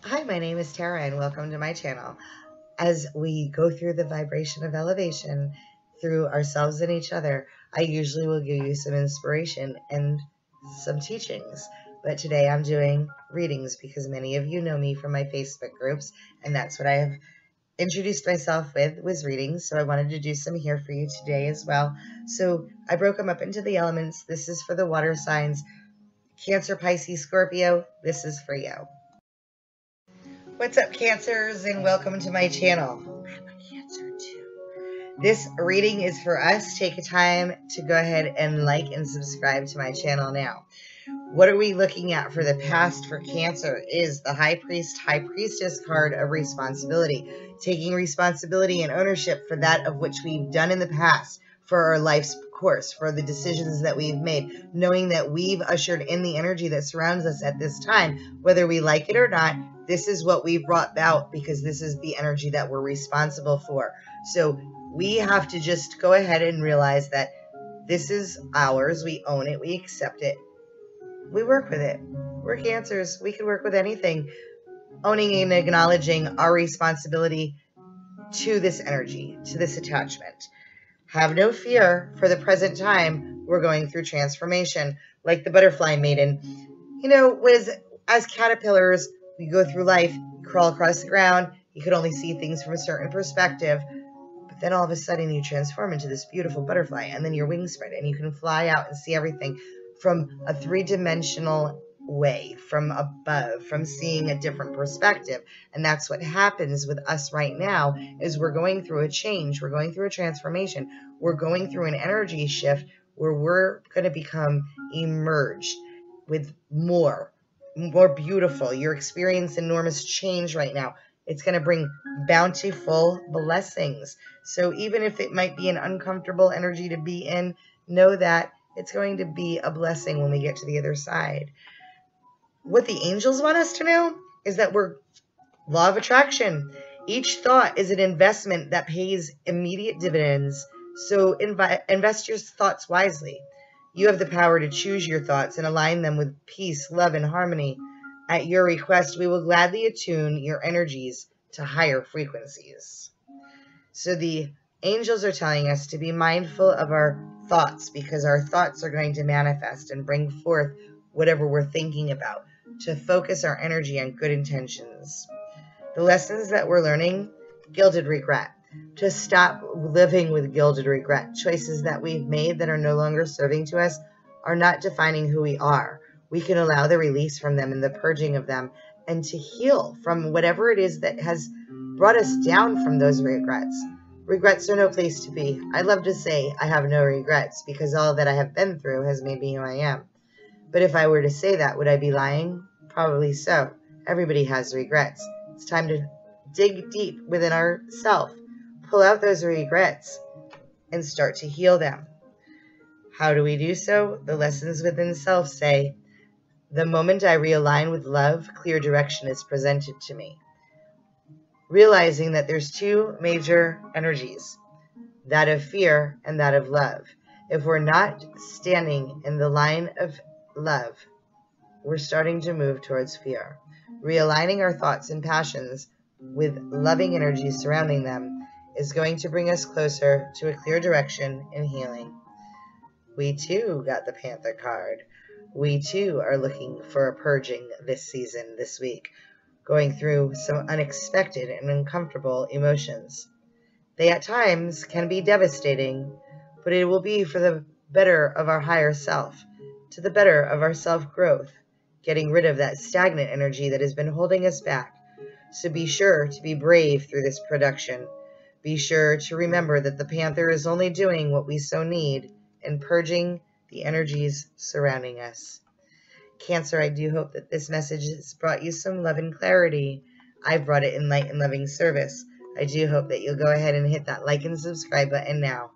Hi, my name is Tara and welcome to my channel. As we go through the vibration of elevation through ourselves and each other, I usually will give you some inspiration and some teachings. But today I'm doing readings because many of you know me from my Facebook groups, and that's what I have introduced myself with was readings. So I wanted to do some here for you today as well. So I broke them up into the elements. This is for the water signs. Cancer, Pisces, Scorpio, this is for you. What's up, Cancers, and welcome to my channel. I'm a Cancer too. This reading is for us. Take a time to go ahead and like and subscribe to my channel now. What are we looking at for the past for Cancer is the High Priest, High Priestess card of responsibility. Taking responsibility and ownership for that of which we've done in the past, for our life's course, for the decisions that we've made, knowing that we've ushered in the energy that surrounds us at this time, whether we like it or not. This is what we've brought about because this is the energy that we're responsible for. So we have to just go ahead and realize that this is ours. We own it. We accept it. We work with it. We're Cancers. We can work with anything. Owning and acknowledging our responsibility to this energy, to this attachment. Have no fear. For the present time, we're going through transformation. Like the butterfly maiden. You know, as caterpillars, we go through life, you crawl across the ground, you could only see things from a certain perspective, but then all of a sudden you transform into this beautiful butterfly, and then your wings spread, and you can fly out and see everything from a three-dimensional way, from above, from seeing a different perspective. And that's what happens with us right now, is we're going through a change, we're going through a transformation, we're going through an energy shift where we're going to become emerged with more beautiful. You're experiencing enormous change right now. It's going to bring bountiful blessings. So even if it might be an uncomfortable energy to be in, know that it's going to be a blessing when we get to the other side. What the angels want us to know is that we're law of attraction. Each thought is an investment that pays immediate dividends. So invest your thoughts wisely. You have the power to choose your thoughts and align them with peace, love, and harmony. At your request, we will gladly attune your energies to higher frequencies. So the angels are telling us to be mindful of our thoughts, because our thoughts are going to manifest and bring forth whatever we're thinking about, to focus our energy on good intentions. The lessons that we're learning: gilded regret. To stop living with gilded regret. Choices that we've made that are no longer serving to us are not defining who we are. We can allow the release from them and the purging of them, and to heal from whatever it is that has brought us down from those regrets. Regrets are no place to be. I love to say I have no regrets, because all that I have been through has made me who I am. But if I were to say that, would I be lying? Probably so. Everybody has regrets. It's time to dig deep within ourselves, pull out those regrets, and start to heal them. How do we do so? The lessons within self say, the moment I realign with love, clear direction is presented to me. Realizing that there's two major energies, that of fear and that of love. If we're not standing in the line of love, we're starting to move towards fear. Realigning our thoughts and passions with loving energies surrounding them is going to bring us closer to a clear direction in healing. We too got the Panther card. We too are looking for a purging this season, this week, going through some unexpected and uncomfortable emotions. They at times can be devastating, but it will be for the better of our higher self, to the better of our self-growth, getting rid of that stagnant energy that has been holding us back. So be sure to be brave through this production. Be sure to remember that the Panther is only doing what we so need in purging the energies surrounding us. Cancer, I do hope that this message has brought you some love and clarity. I've brought it in light and loving service. I do hope that you'll go ahead and hit that like and subscribe button now.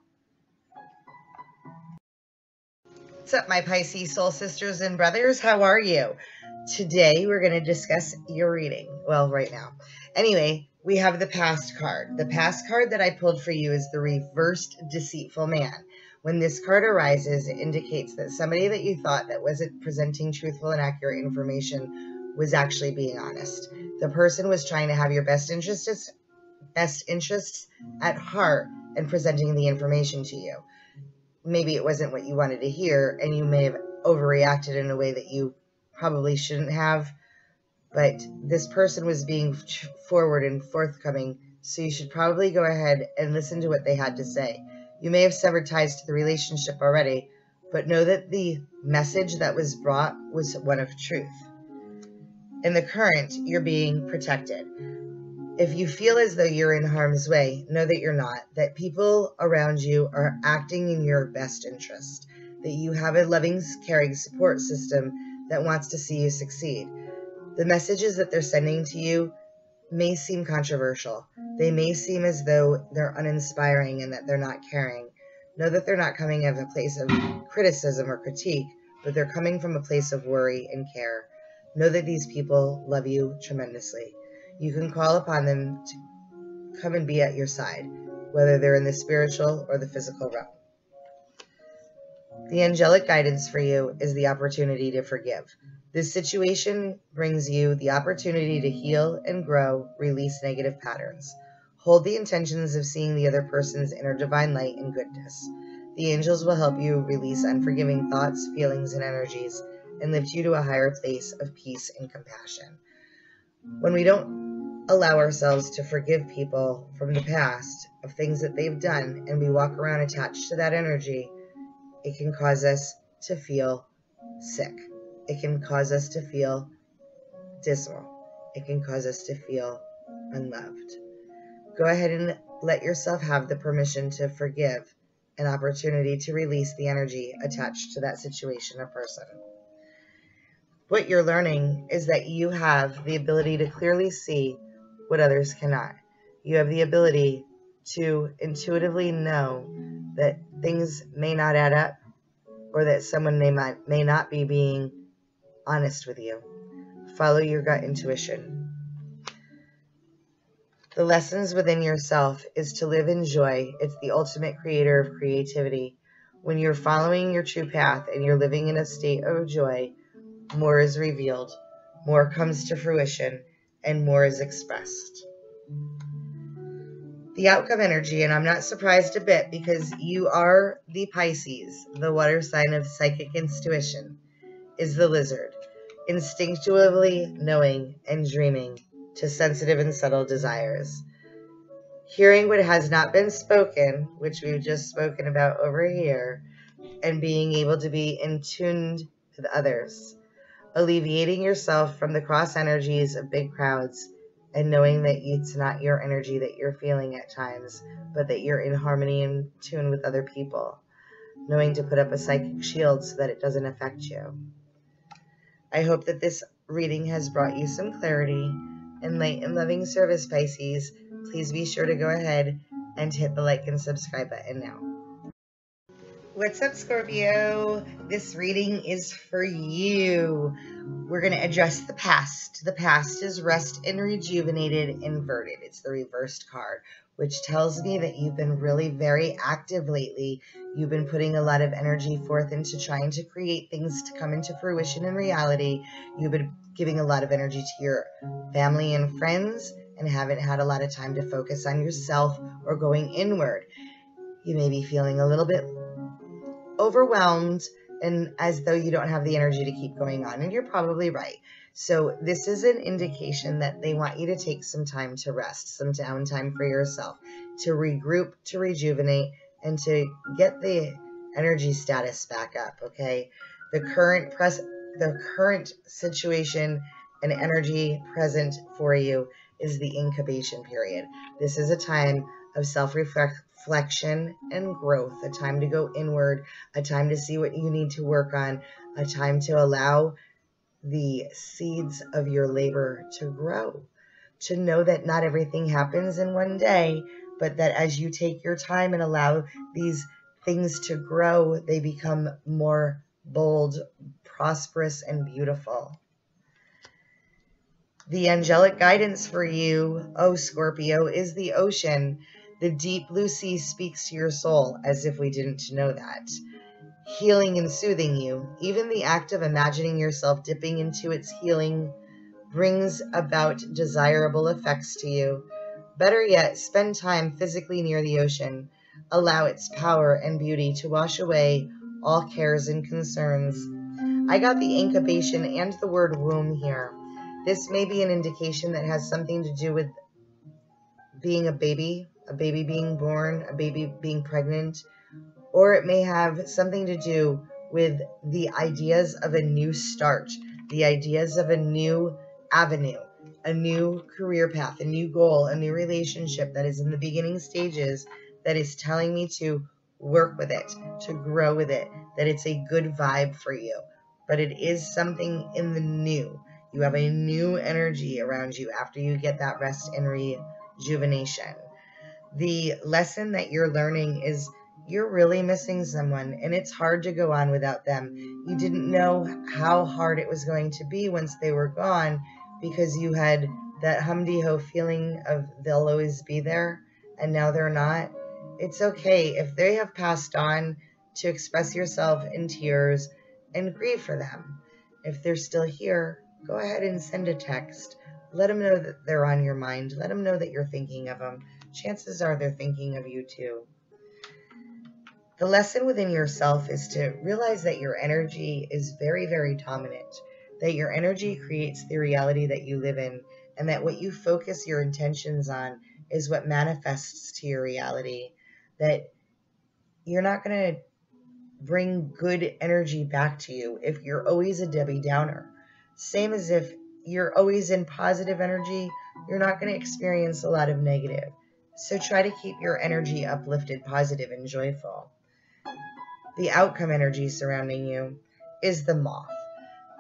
What's up, my Pisces soul sisters and brothers? How are you? Today, we're going to discuss your reading. Well, right now. Anyway, we have the past card. The past card that I pulled for you is the reversed deceitful man. When this card arises, it indicates that somebody that you thought that wasn't presenting truthful and accurate information was actually being honest. The person was trying to have your best interests at heart and presenting the information to you. Maybe it wasn't what you wanted to hear, and you may have overreacted in a way that you probably shouldn't have, but this person was being forward and forthcoming, so you should probably go ahead and listen to what they had to say. You may have severed ties to the relationship already, but know that the message that was brought was one of truth. In the current, you're being protected. If you feel as though you're in harm's way, know that you're not, that people around you are acting in your best interest, that you have a loving, caring support system that wants to see you succeed. The messages that they're sending to you may seem controversial. They may seem as though they're uninspiring and that they're not caring. Know that they're not coming from a place of criticism or critique, but they're coming from a place of worry and care. Know that these people love you tremendously. You can call upon them to come and be at your side, whether they're in the spiritual or the physical realm. The angelic guidance for you is the opportunity to forgive. This situation brings you the opportunity to heal and grow, release negative patterns. Hold the intentions of seeing the other person's inner divine light and goodness. The angels will help you release unforgiving thoughts, feelings, and energies, and lift you to a higher place of peace and compassion. When we don't allow ourselves to forgive people from the past of things that they've done, and we walk around attached to that energy, it can cause us to feel sick. It can cause us to feel dismal. It can cause us to feel unloved. Go ahead and let yourself have the permission to forgive, an opportunity to release the energy attached to that situation or person. What you're learning is that you have the ability to clearly see what others cannot. You have the ability to intuitively know that things may not add up, or that someone may not be being honest with you. Follow your gut intuition. The lessons within yourself is to live in joy. It's the ultimate creator of creativity. When you're following your true path and you're living in a state of joy, more is revealed, more comes to fruition, and more is expressed. The outcome energy, and I'm not surprised a bit because you are the Pisces, the water sign of psychic intuition, is the lizard, instinctively knowing and dreaming to sensitive and subtle desires. Hearing what has not been spoken, which we've just spoken about over here, and being able to be in tune with others. Alleviating yourself from the cross energies of big crowds and knowing that it's not your energy that you're feeling at times, but that you're in harmony and tune with other people. Knowing to put up a psychic shield so that it doesn't affect you. I hope that this reading has brought you some clarity and light and loving service, Pisces. Please be sure to go ahead and hit the like and subscribe button now. What's up, Scorpio? This reading is for you. We're going to address the past. The past is rest and rejuvenated inverted. It's the reversed card, which tells me that you've been really very active lately. You've been putting a lot of energy forth into trying to create things to come into fruition in reality. You've been giving a lot of energy to your family and friends and haven't had a lot of time to focus on yourself or going inward. You may be feeling a little bit overwhelmed and as though you don't have the energy to keep going on, and you're probably right. So this is an indication that they want you to take some time to rest, some downtime for yourself, to regroup, to rejuvenate, and to get the energy status back up, okay? The current situation and energy present for you is the incubation period. This is a time of self-reflection and growth, a time to go inward, a time to see what you need to work on, a time to allow the seeds of your labor to grow, to know that not everything happens in one day, but that as you take your time and allow these things to grow, they become more bold, prosperous, and beautiful. The angelic guidance for you, oh Scorpio, is the ocean. The deep blue sea speaks to your soul, as if we didn't know that. Healing and soothing you. Even the act of imagining yourself dipping into its healing brings about desirable effects to you. Better yet, spend time physically near the ocean. Allow its power and beauty to wash away all cares and concerns. I got the incubation and the word womb here. This may be an indication that has something to do with being a baby being born, a baby being pregnant, or it may have something to do with the ideas of a new start, the ideas of a new avenue, a new career path, a new goal, a new relationship that is in the beginning stages, that is telling me to work with it, to grow with it, that it's a good vibe for you. But it is something in the new. You have a new energy around you after you get that rest and rejuvenation. The lesson that you're learning is you're really missing someone, and it's hard to go on without them. You didn't know how hard it was going to be once they were gone, because you had that humdy-ho feeling of they'll always be there, and now they're not. It's okay if they have passed on to express yourself in tears and grieve for them. If they're still here, go ahead and send a text. Let them know that they're on your mind. Let them know that you're thinking of them. Chances are they're thinking of you too. The lesson within yourself is to realize that your energy is very, very dominant, that your energy creates the reality that you live in, and that what you focus your intentions on is what manifests to your reality, that you're not going to bring good energy back to you if you're always a Debbie Downer. Same as if you're always in positive energy, you're not going to experience a lot of negative. So try to keep your energy uplifted, positive, and joyful. The outcome energy surrounding you is the moth.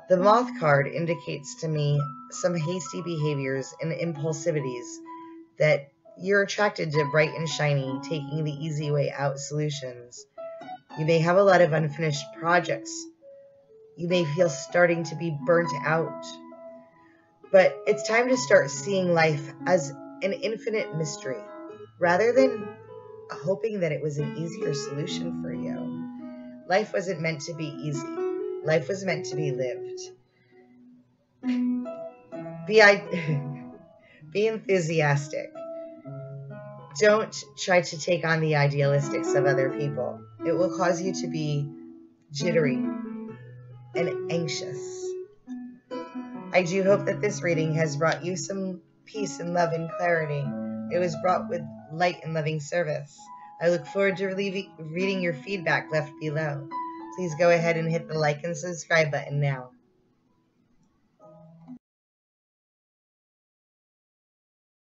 The moth card indicates to me some hasty behaviors and impulsivities, that you're attracted to bright and shiny, taking the easy way out solutions. You may have a lot of unfinished projects. You may feel starting to be burnt out. But it's time to start seeing life as an infinite mystery, rather than hoping that it was an easier solution for you. Life wasn't meant to be easy. Life was meant to be lived. Be enthusiastic. Don't try to take on the idealistics of other people. It will cause you to be jittery and anxious. I do hope that this reading has brought you some peace and love and clarity. It was brought with light and loving service. I look forward to reading your feedback left below. Please go ahead and hit the like and subscribe button now.